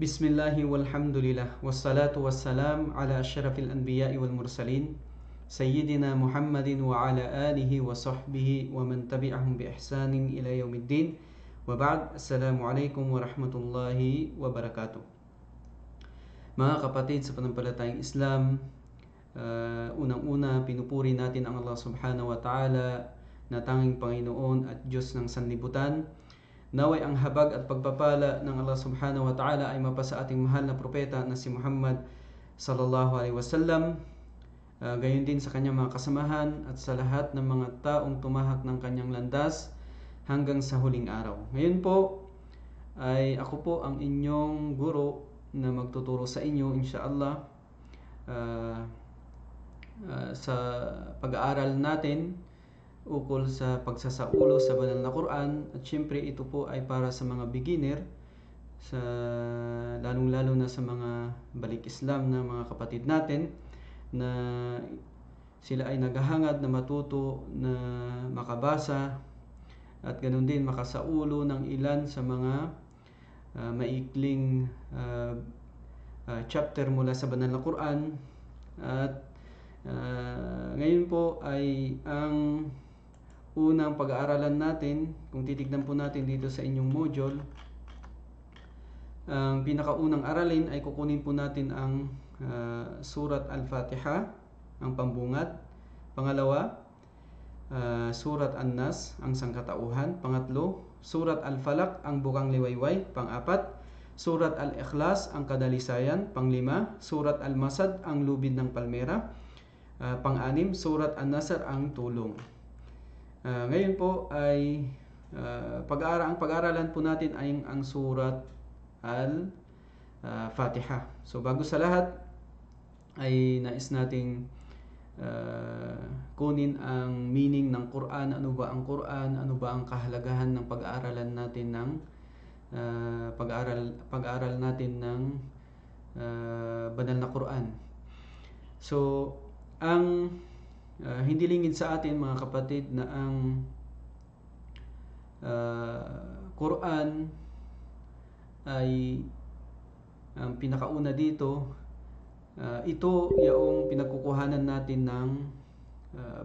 Bismillahi walhamdulillah wassalatu wassalam ala asyrafil anbiya'i wal mursalin Sayyidina Muhammadin wa ala alihi wa sahbihi wa man tabi'ahum bi ihsanin ila yaumiddin. Wa ba'd, assalamualaikum warahmatullahi wabarakatuh. Mga kapatid sa pananampalatayang Islam, unang-una pinupuri natin ang Allah subhanahu wa ta'ala na tanging Panginoon at Diyos ng sanlibutan. Naway ang habag at pagpapala ng Allah subhanahu wa ta'ala ay mapasa ating mahal na propeta na si Muhammad sallallahu alaihi wasallam, gayon din sa kanyang mga kasamahan at sa lahat ng mga taong tumahak ng kanyang landas hanggang sa huling araw. Ngayon po ay ako po ang inyong guro na magtuturo sa inyo insyaallah sa pag-aaral natin ukol sa pagsasaulo sa banal na Quran. At syempre ito po ay para sa mga beginner, sa lalong-lalo na sa mga balik Islam na mga kapatid natin na sila ay naghahangad na matuto na makabasa at ganoon din makasaulo ng ilan sa mga maikling chapter mula sa banal na Quran. At ngayon po ay ang unang pag-aaralan natin. Kung titignan po natin dito sa inyong module, ang pinakaunang aralin ay kukunin po natin ang Surat Al-Fatiha, ang pambungad. Pangalawa, Surat An-Nas, ang sangkatauhan. Pangatlo, Surat Al-Falaq, ang bukang liwayway. Pang-apat, Surat Al-Ikhlas, ang kadalisayan. Panglima, Surat Al-Masad, ang lubid ng palmera. Pang-anim, Surat An-Nasr, ang tulong. Ngayon po ay ang pag-aaralan po natin ay ang Surat Al-Fatiha. So bago sa lahat ay nais nating kunin ang meaning ng Quran. Ano ba ang Quran? Ano ba ang kahalagahan ng pag-aaralan natin ng pag-aaral natin ng banal na Quran. So ang hindi lingid sa atin mga kapatid na ang Quran ay ang pinakauna dito. Ito yung pinagkukuhanan natin ng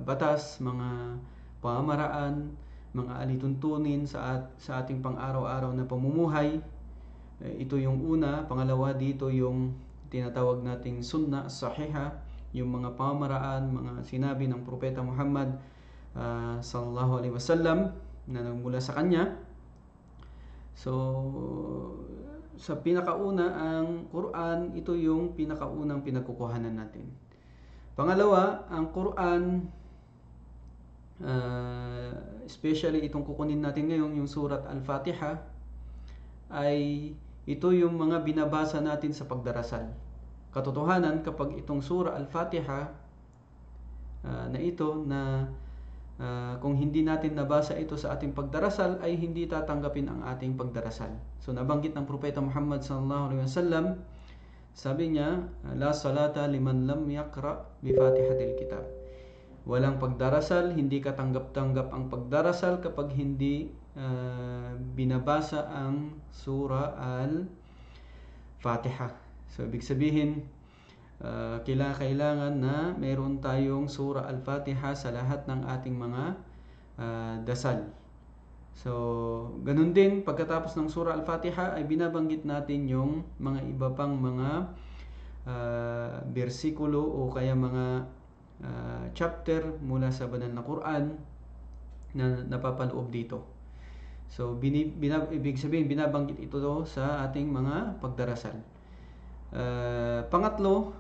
batas, mga pamamaraan, mga alituntunin sa ating pang-araw-araw na pamumuhay. Ito yung una. Pangalawa, dito yung tinatawag nating sunnah sahiha, yung mga pamamaraan, mga sinabi ng propeta Muhammad sallallahu alaihi wasallam na nagmula sa kanya. So sa pinakauna, ang Quran, ito yung pinakaunang pinagkukuhanan natin. Pangalawa, ang Quran, especially itong kukunin natin ngayon, yung Surat Al-Fatiha, ay ito yung mga binabasa natin sa pagdarasal. Katotohanan, kapag itong Surah Al-Fatiha na ito na kung hindi natin nabasa ito sa ating pagdarasal, ay hindi tatanggapin ang ating pagdarasal. So nabanggit ng propeta Muhammad sallallahu alaihi wasallam, sabi niya, la salata liman lam yaqra bi Fatihatil Kitab. Walang pagdarasal, hindi katanggap-tanggap ang pagdarasal kapag hindi binabasa ang Surah Al-Fatiha. So ibig sabihin, kailangan na mayroon tayong Surah Al-Fatiha sa lahat ng ating mga dasal. So ganun din, pagkatapos ng Surah Al-Fatiha ay binabanggit natin yung mga iba pang mga bersikulo o kaya mga chapter mula sa banal na Quran na napapaloob dito. So ibig sabihin, binabanggit ito sa ating mga pagdarasal. Pangatlo,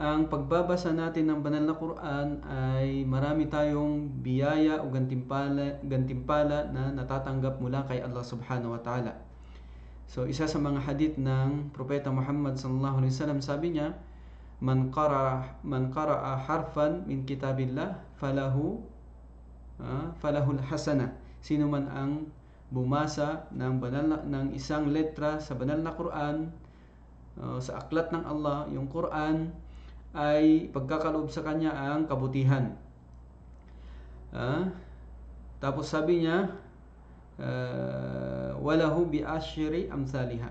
ang pagbabasa natin ng banal na Quran ay marami tayong biyaya o gantimpala na natatanggap mula kay Allah subhanahu wa ta'ala. So isa sa mga hadith ng propeta Muhammad sallallahu alaihi wasallam, sabi niya, man qara'a harfan min kitabillah falahul hasana. Sino man ang bumasa ng isang letra sa banal na Quran, sa aklat ng Allah, yung Quran, ay pagkakaloob sa kanya ang kabutihan. Tapos sabi niya, walahu bi asyri amsalha.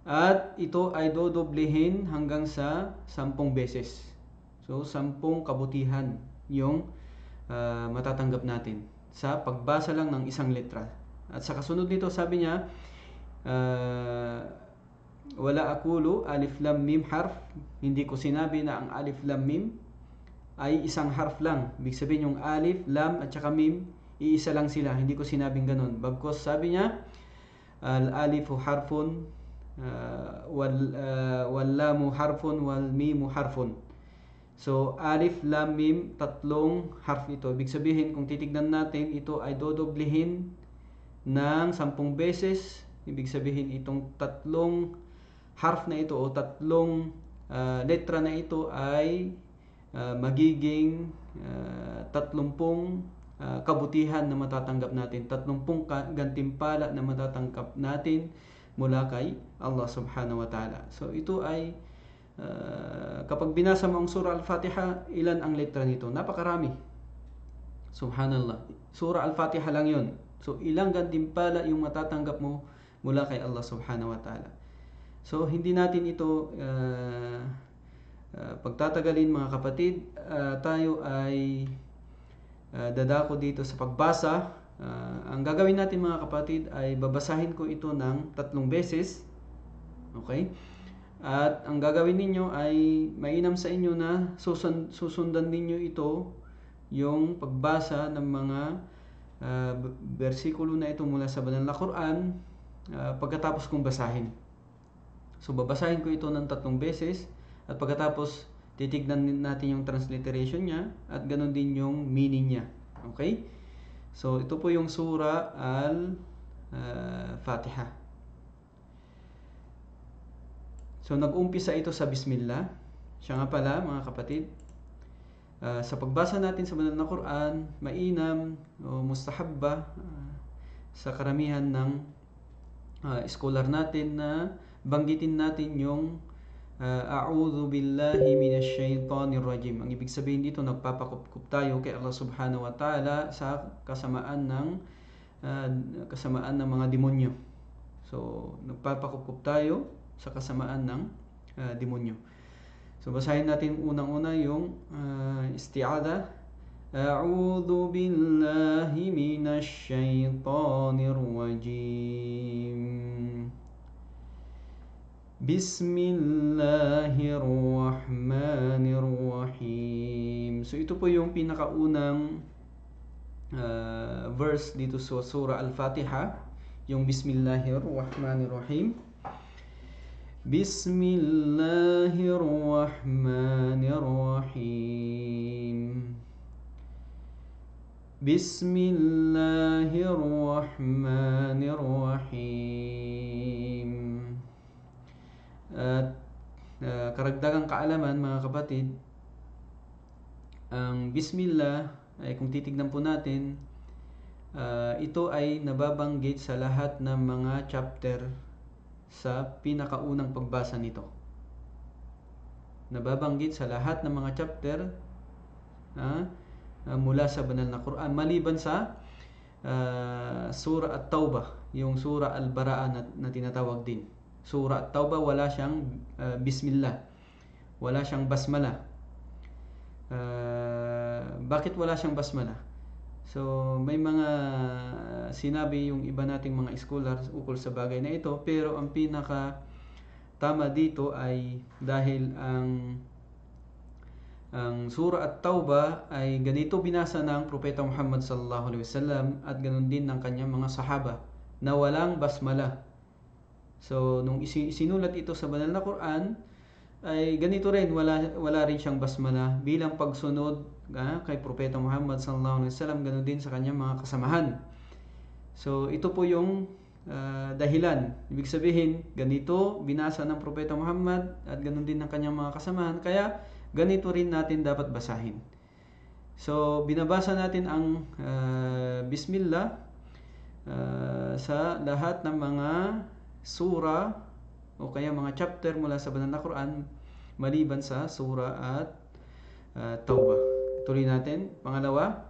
At ito ay dodoblehin hanggang sa 10 beses. So 10 kabutihan yung matatanggap natin sa pagbasa lang ng isang letra. At sa kasunod nito sabi niya, wala aqulu alif lam mim harf, hindi ko sinabi na ang alif lam mim ay isang harf lang. Ibig sabihin yung alif, lam at saka mim, iisa lang sila. Hindi ko sinabing ganun. Bagkus sabi niya, al alifu harfun, wal lamu harfun, wal mimu harfun. So alif, lam, mim, tatlong harf ito. Ibig sabihin kung titignan natin, ito ay dodoblehin ng 10 beses. Ibig sabihin itong tatlong harf na ito o tatlong letra na ito ay magiging 30 kabutihan na matatanggap natin, 30 gantimpala na matatanggap natin mula kay Allah subhanahu wa ta'ala. So ito ay kapag binasa mo ang surah Al-Fatiha, ilan ang letra nito? Napakarami. Subhanallah. Surah Al-Fatiha lang yun. So ilang gantimpala yung matatanggap mo mula kay Allah subhanahu wa ta'ala. So hindi natin ito pagtatagalin mga kapatid. Tayo ay dadako dito sa pagbasa. Ang gagawin natin mga kapatid ay babasahin ko ito ng 3 beses. Okay? At ang gagawin ninyo ay mainam sa inyo na susundan ninyo ito, yung pagbasa ng mga bersikulo na ito mula sa banal na Quran pagkatapos kong basahin. So babasahin ko ito ng 3 beses at pagkatapos titignan natin yung transliteration niya at ganun din yung meaning niya. Okay? So ito po yung surah Al-Fatiha. So nag-umpisa ito sa Bismillah. Siya nga pala mga kapatid, sa pagbasa natin sa banal na Quran, mainam o mustahabba sa karamihan ng scholar natin na banggitin natin yung a'udhu billahi minash shaitanir rajim. Ang ibig sabihin dito, nagpapakupkup tayo kay Allah subhanahu wa ta'ala sa kasamaan ng mga demonyo. So nagpapakupkup tayo sa kasamaan ng demonyo. So basahin natin unang-una yung isti'adha. A'udhu billahi minash shaitanir rajim. Bismillahirrahmanirrahim. So ito po yung pinakaunang verse dito sa surah Al-Fatiha, yung Bismillahirrahmanirrahim. Bismillahirrahmanirrahim. Bismillahirrahmanirrahim. At karagdagang kaalaman mga kapatid, ang Bismillah ay kung titignan po natin, ito ay nababanggit sa lahat ng mga chapter sa pinakaunang pagbasa nito. Nababanggit sa lahat ng mga chapter mula sa banal na Quran, maliban sa surah At-Taubah, yung surah Al-Bara'a na tinatawag din. Surah At-Taubah wala siyang Bismillah, wala siyang basmala. Bakit wala siyang basmala? So may mga sinabi yung iba nating mga scholars ukol sa bagay na ito, pero ang pinaka tama dito ay dahil ang surah At-Taubah ay ganito binasa ng Propeta Muhammad sallallahu alaihi wasallam at ganun din ng kanyang mga sahaba na walang basmala. So nung isinulat ito sa banal na Quran ay ganito rin, wala rin siyang basmala bilang pagsunod kay Propeta Muhammad sallallahu alaihi wasallam, ganun din sa kanyang mga kasamahan. So ito po yung dahilan. Ibig sabihin, ganito binasa ng Propeta Muhammad at ganun din ng kanyang mga kasamahan, kaya ganito rin natin dapat basahin. So binabasa natin ang Bismillah sa lahat ng mga surah o kaya mga chapter mula sa banal na Quran, maliban sa surah At-Taubah. Tuloy natin. Pangalawa,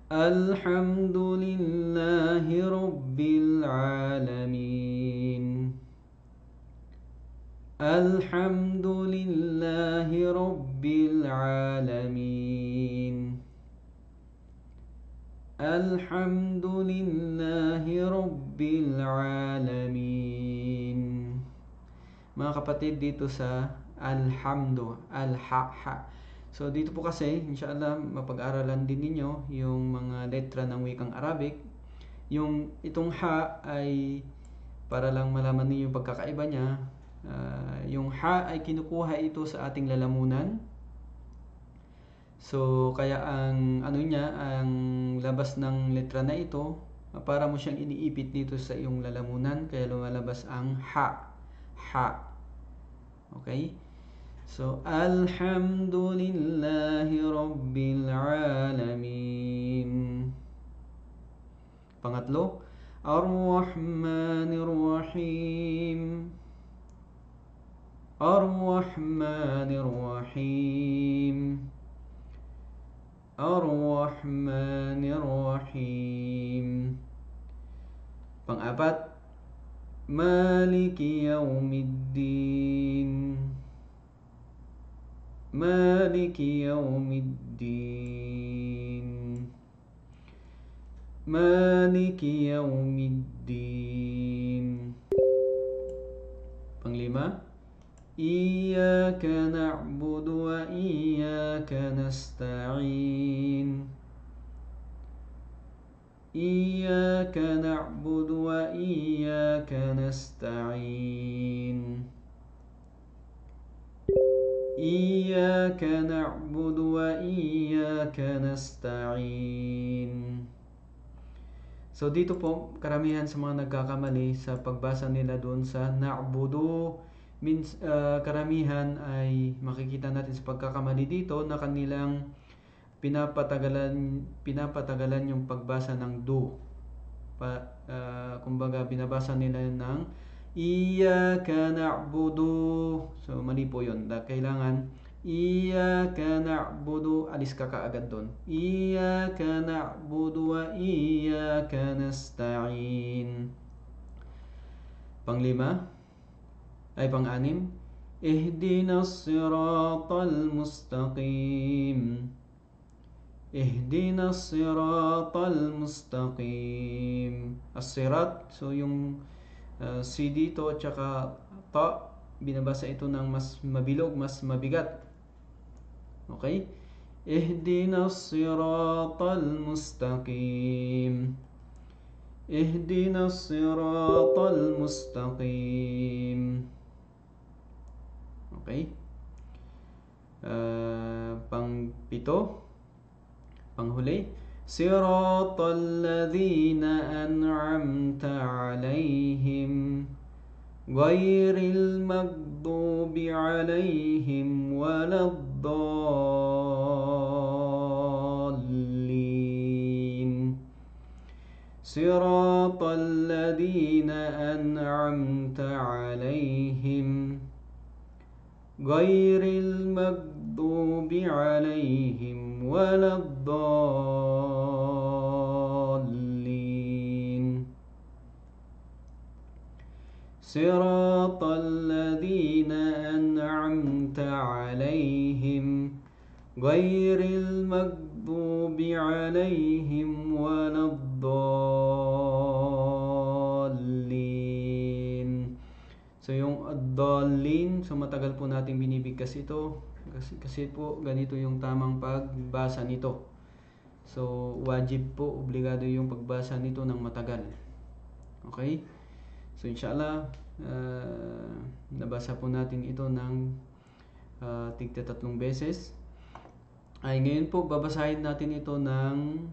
الحمد لله رب العالمين الحمد لله رب العالمين الحمد لله رب العالمين. Mga kapatid, dito sa alhamdu, al-ha. So dito po kasi, inshallah, mapag-aralan din ninyo yung mga letra ng wikang Arabic. Yung itong ha ay para lang malaman niyo yung pagkakaiba niya. Yung ha ay kinukuha ito sa ating lalamunan. So kaya ang ano niya, ang labas ng letra na ito, para mo siyang iniipit dito sa iyong lalamunan, kaya lumalabas ang ha. Okay? So alhamdulillahi rabbil alamin. Pangatlo, ar-rahmanir rahim. Ar-rahmanir rahim. Ar-rahmanir rahim. Pang-apat, maliki yaumiddin. Maliki yaumiddin. Maliki yaumiddin. Panglima, iyyaka na'budu wa iyyaka nasta'in. Iyyaka na'budu wa iyyaka nasta'in. Iyyaka na'budu wa iyyaka nasta'in. So dito po, karamihan sa mga nagkakamali sa pagbasa nila doon sa na'budu, means karamihan ay makikita natin sa pagkakamali dito na kanilang pinapatagalan yung pagbasa ng do. Kumbaga binabasa nila ng iyyaka na'budu. So mali po yun. Kailangan iyyaka na'budu, alis ka kaagad doon. Iyyaka na'budu wa iyyaka nasta'in. Pang-anim, ihdinas siratal mustaqim. Ihdinas siratal mustaqim. As-sirat, so yung C dito at saka ta, binabasa ito ng mas mabilog, mas mabigat. Okay? Ihdinas siratal mustaqim. Ihdinas siratal mustaqim. Okay? Pang-pito, panghuli, siratal ladzina an'amta 'alaihim ghairil maghdubi 'alaihim waladdallin. Siratal ladzina an'amta 'alaihim ghairil maghdubi 'alaihim waladdallin. Siratal ladzina an'amta 'alaihim ghairil maghdubi 'alaihim waladdallin. So yung ad-dallin, so matagal po nating binibigkas ito kasi po ganito yung tamang pagbasa nito. So wajib po, obligado yung pagbasa nito ng matagal. Okay? So inshallah, nabasa po natin ito ng tigta 3 beses. Ay ngayon po babasahin natin ito ng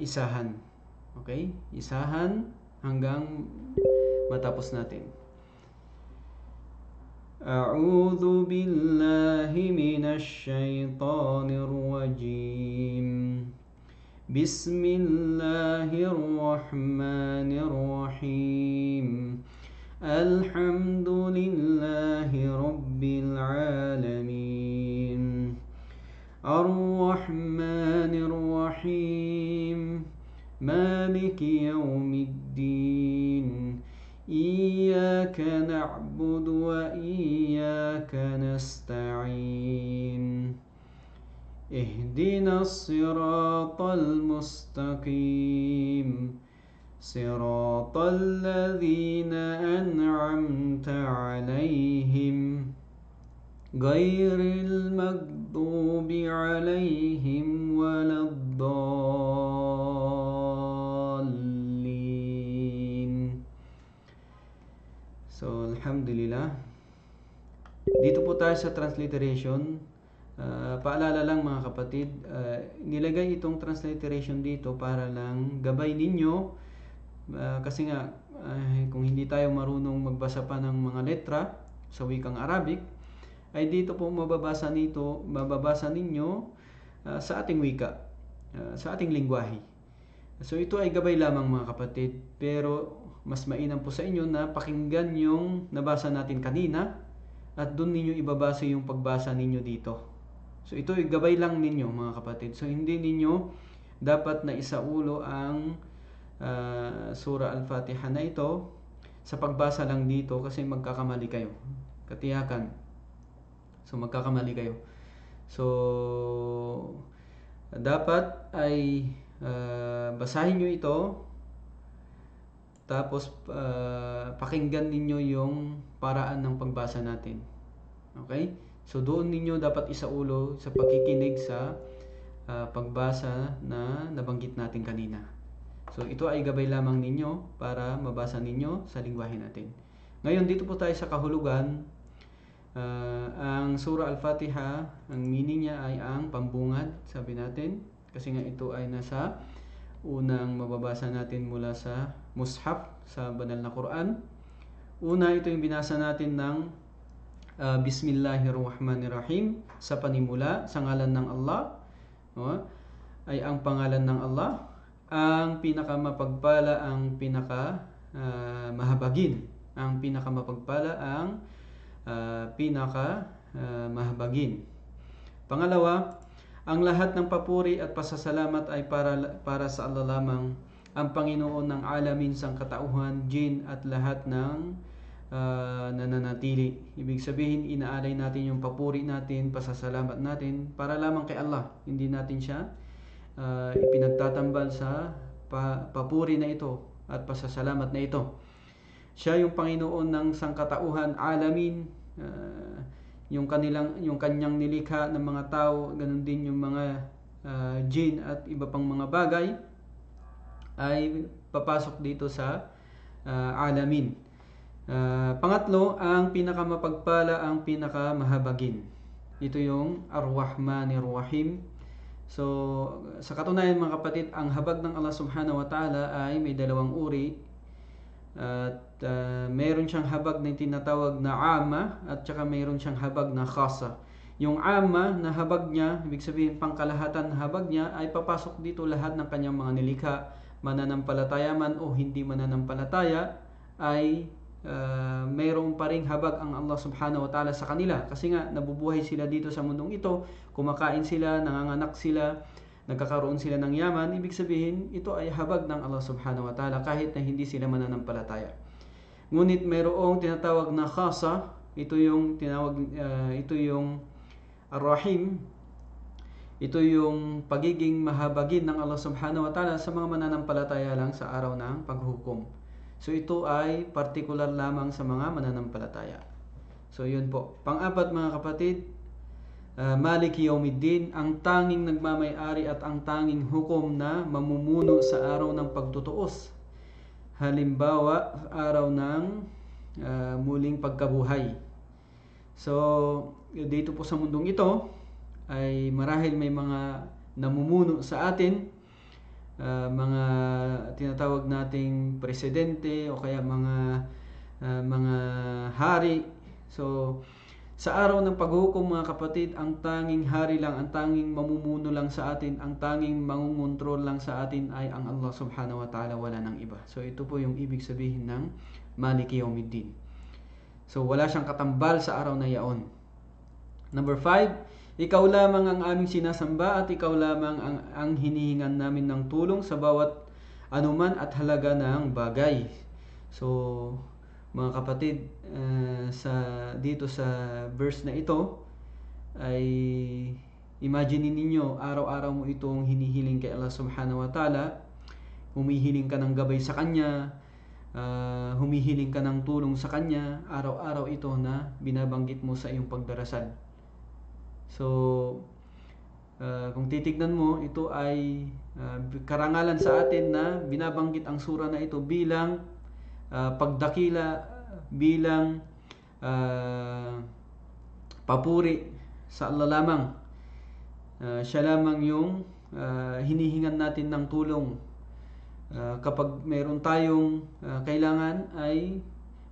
isahan. Okay? Isahan hanggang matapos natin. A'udhu billahi minash shaitanir rajim. Bismillahirrahmanirrahim. Alhamdulillahi rabbil alamin. Ar-Rahmanir الرحيم مالك يوم الدين إياك نعبد وإياك نستعين اهدنا الصراط المستقيم صراط الذين أنعمت عليهم غير المغضوب عليهم ولا الضالين. So, alhamdulillah. Dito po tayo sa transliteration. Paalala lang mga kapatid, nilagay itong transliteration dito para lang gabay ninyo. Kasi nga, kung hindi tayo marunong magbasa pa ng mga letra sa wikang Arabic, ay dito po mababasa ninyo sa ating wika, sa ating lingwahe. So ito ay gabay lamang mga kapatid, pero mas mainam po sa inyo na pakinggan yung nabasa natin kanina at doon ninyo ibabasa yung pagbasa ninyo dito. So ito ay gabay lang ninyo mga kapatid. So hindi ninyo dapat na isaulo ang Surah Al-Fatiha na ito sa pagbasa lang dito kasi magkakamali kayo. Katiyakan. So magkakamali kayo. So dapat ay basahin nyo ito, tapos pakinggan ninyo yung paraan ng pagbasa natin. Okay? So doon ninyo dapat isaulo sa pakikinig sa pagbasa na nabanggit natin kanina. So ito ay gabay lamang ninyo para mabasa ninyo sa lingwahe natin. Ngayon dito po tayo sa kahulugan. Ang Surah Al-Fatiha, ang meaning niya ay ang pambungad, sabi natin. Kasi nga ito ay nasa unang mababasa natin mula sa Mushaf, sa banal na Quran. Una, ito yung binasa natin ng Bismillahirrahmanirrahim, sa panimula, sa ngalan ng Allah. Ay ang pangalan ng Allah, ang pinakamapagpala, ang pinakamahabagin. Ang pinakamapagpala, ang mahabagin. Pangalawa, ang lahat ng papuri at pasasalamat ay para sa Allah lamang, ang Panginoon ng alamin, sangkatauhan, jin at lahat ng nananatili. Ibig sabihin, inaalay natin yung papuri natin, pasasalamat natin para lamang kay Allah. Hindi natin siya ipinagtatambal sa papuri na ito at pasasalamat na ito. Siya yung Panginoon ng sangkatauhan, alamin, yung kanyang nilikha ng mga tao, ganun din yung mga jin at iba pang mga bagay ay papasok dito sa alamin. Pangatlo, ang pinakamapagpala, ang pinakamahabagin. Ito yung Ar-Rahmanir-Rahim. So sa katunayan mga kapatid, ang habag ng Allah Subhanahu wa Ta'ala ay may dalawang uri. At mayroon siyang habag na tinatawag na amma, at saka mayroon siyang habag na khasa. Yung amma na habag niya, ibig sabihin pangkalahatan na habag niya, ay papasok dito lahat ng kanyang mga nilikha, mananampalataya man o hindi mananampalataya, ay mayroon pa ring habag ang Allah Subhanahu wa Ta'ala sa kanila. Kasi nga nabubuhay sila dito sa mundong ito, kumakain sila, nanganganak sila, nagkakaroon sila ng yaman. Ibig sabihin, ito ay habag ng Allah Subhanahu wa Ta'ala kahit na hindi sila mananampalataya. Ngunit mayroong tinatawag na khasa. Ito yung Ar-Rahim. Ito yung pagiging mahabagin ng Allah Subhanahu wa Ta'ala sa mga mananampalataya lang sa araw ng paghukom. So ito ay partikular lamang sa mga mananampalataya. So yun po. Pang-apat mga kapatid, Malik Yawmiddin, ang tanging nagmamay-ari at ang tanging hukom na mamumuno sa araw ng pagtutuos. Halimbawa, araw ng muling pagkabuhay. So, dito po sa mundong ito, ay marahil may mga namumuno sa atin, mga tinatawag nating presidente o kaya mga hari. So, sa araw ng paghukom mga kapatid, ang tanging hari lang, ang tanging mamumuno lang sa atin, ang tanging mangungontrol lang sa atin ay ang Allah Subhanahu wa Ta'ala, wala nang iba. So ito po yung ibig sabihin ng Malik Yawmiddin. So wala siyang katambal sa araw na yaon. Number 5, Ikaw lamang ang aming sinasamba at ikaw lamang ang hinihingan namin ng tulong sa bawat anuman at halaga ng bagay. So, mga kapatid, dito sa verse na ito ay imagine ninyo, araw-araw mo itong hinihiling kay Allah subhanahu wa ta'ala. Humihiling ka ng gabay sa Kanya, humihiling ka ng tulong sa Kanya. Araw-araw ito na binabanggit mo sa iyong pagdarasal. So, kung titignan mo, ito ay karangalan sa atin na binabanggit ang sura na ito bilang pagdakila, bilang papuri sa Allah lamang. Siya lamang yung hinihingan natin ng tulong. Kapag meron tayong kailangan ay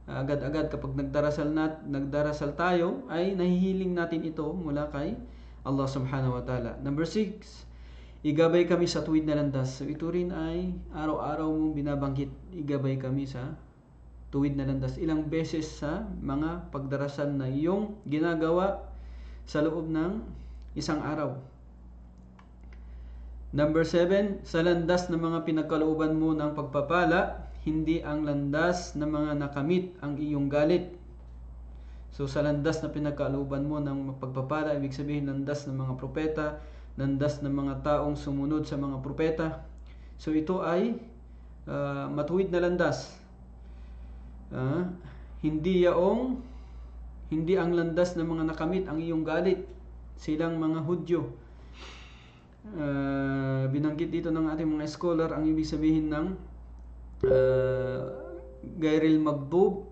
agad-agad kapag nagdarasal tayo ay nahihiling natin ito mula kay Allah subhanahu wa ta'ala. Number 6, igabay kami sa tuwid na landas. So ito rin ay araw-araw mong binabanggit, igabay kami sa tuwid na landas. Ilang beses sa mga pagdarasal na iyong ginagawa sa loob ng isang araw. Number 7, sa landas ng mga pinagkalooban mo ng pagpapala, hindi ang landas ng mga nakamit ang iyong galit. So sa landas na pinagkalooban mo ng pagpapala, ibig sabihin landas ng mga propeta, landas ng mga taong sumunod sa mga propeta. So ito ay matuwid na landas. Hindi ang landas ng mga nakamit ang iyong galit, silang mga Hudyo. Binanggit dito ng ating mga scholar ang ibig sabihin ng gairil magdub,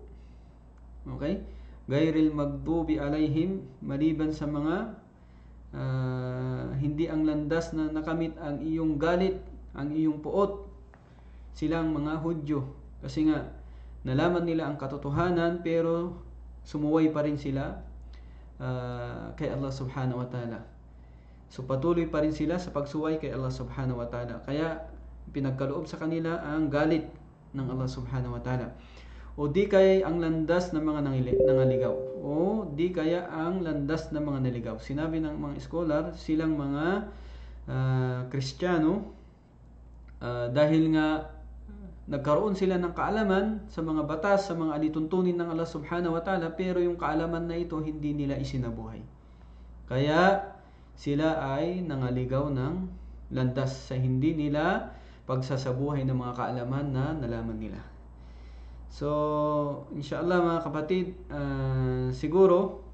okay? Gairil magdubi alayhim, maliban sa mga hindi ang landas na nakamit ang iyong galit, ang iyong puot, silang mga Hudyo. Kasi nga nalaman nila ang katotohanan pero sumuway pa rin sila kay Allah subhanahu wa ta'ala. So patuloy pa rin sila sa pagsuway kay Allah subhanahu wa ta'ala. Kaya pinagkaloob sa kanila ang galit ng Allah subhanahu wa ta'ala. O di kaya ang landas ng mga nangaligaw. O di kaya ang landas ng mga naligaw. Sinabi ng mga scholar, silang mga Kristiyano, dahil nga nagkaroon sila ng kaalaman sa mga batas, sa mga alituntunin ng Allah subhanahu wa ta'ala, pero yung kaalaman na ito hindi nila isinabuhay. Kaya sila ay nangaligaw ng landas sa hindi nila pagsasabuhay ng mga kaalaman na nalaman nila. So, inshallah mga kapatid, siguro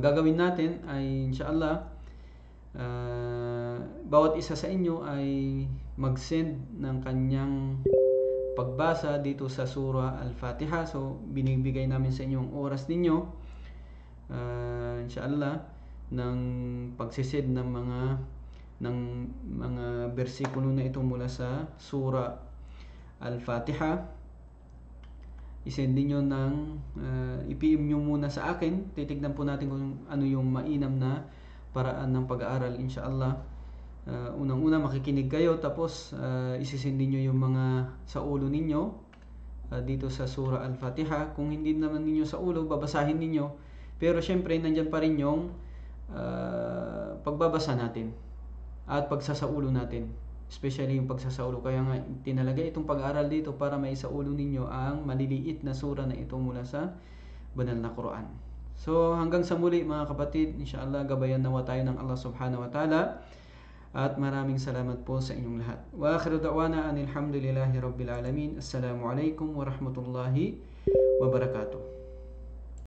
gagawin natin ay inshallah bawat isa sa inyo ay mag-send ng kanyang pagbasa dito sa Surah Al-Fatiha. So, binibigay namin sa inyo ang oras ninyo inshallah ng pagsisend ng mga bersikulo na ito mula sa Surah Al-Fatiha. I-send niyo i-PM nyo muna sa akin. Titignan po natin kung ano yung mainam na paraan ng pag-aaral inshallah. Unang-una makikinig kayo, tapos isisend niyo yung mga sa ulo ninyo dito sa Surah Al-Fatiha. Kung hindi naman ninyo sa ulo, babasahin ninyo. Pero syempre nandyan pa rin yung pagbabasa natin at pagsasaulo natin, especially yung pagsasaulo. Kaya nga tinalagay itong pag-aaral dito para maisaulo ninyo ang maliliit na sura na ito mula sa banal na Quran. So hanggang sa muli mga kapatid, inshallah gabayan nawa tayo ng Allah subhanahu wa ta'ala, at maraming salamat po sa inyong lahat. Wa akhiru da'wana anil hamdulillahi rabbil alamin. Assalamu alaikum warahmatullahi wabarakatuh.